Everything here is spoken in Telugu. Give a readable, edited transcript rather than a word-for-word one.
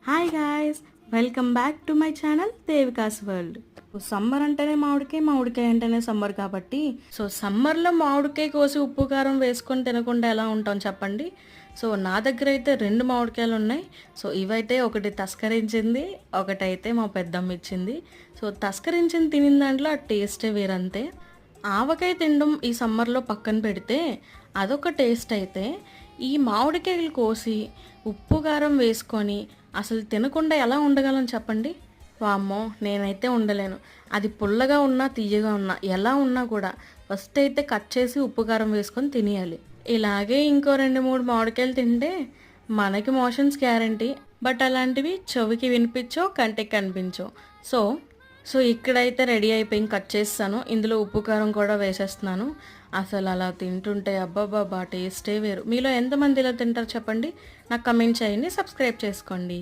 Hi guys, welcome back to my channel దేవికాస్ world. Summer అంటేనే మామిడికాయ, మామిడికాయ అంటేనే సమ్మర్ కాబట్టి సమ్మర్లో మామిడికాయ కోసి ఉప్పు కారం వేసుకొని తినకుండా ఎలా ఉంటాం చెప్పండి. నా దగ్గర అయితే 2 మామిడికాయలు ఉన్నాయి. ఇవైతే ఒకటి తస్కరించింది, ఒకటైతే మా పెద్దమ్మ ఇచ్చింది. తస్కరించింది తినిన దాంట్లో ఆ టేస్టే వేరంతే. ఆవకాయ తినడం ఈ సమ్మర్లో పక్కన పెడితే అదొక టేస్ట్ అయితే, ఈ మామిడికాయలు కోసి ఉప్పు కారం వేసుకొని అసలు తినకుండా ఎలా ఉండగలను చెప్పండి. వామ్మో, నేనైతే ఉండలేను. అది పుల్లగా ఉన్నా తీయగా ఉన్నా ఎలా ఉన్నా కూడా ఫస్ట్ అయితే కట్ చేసి ఉప్పు కారం వేసుకొని తినేయాలి. ఇలాగే ఇంకో 2-3 మామిడికాయలు తింటే మనకి మోషన్స్ గ్యారంటీ. బట్ అలాంటివి చెవికి వినిపించో కంటికి కనిపించో. సో సో ఇక్కడైతే రెడీ అయిపోయి కట్ చేస్తాను. ఇందులో ఉప్పు కారం కూడా వేసేస్తున్నాను. అసలు అలా తింటుంటే అబ్బాబాబా టేస్టే వేరు. మీలో ఎంతమంది ఇలా తింటారు చెప్పండి, నాకు కమెంట్ చేయండి, సబ్స్క్రైబ్ చేసుకోండి.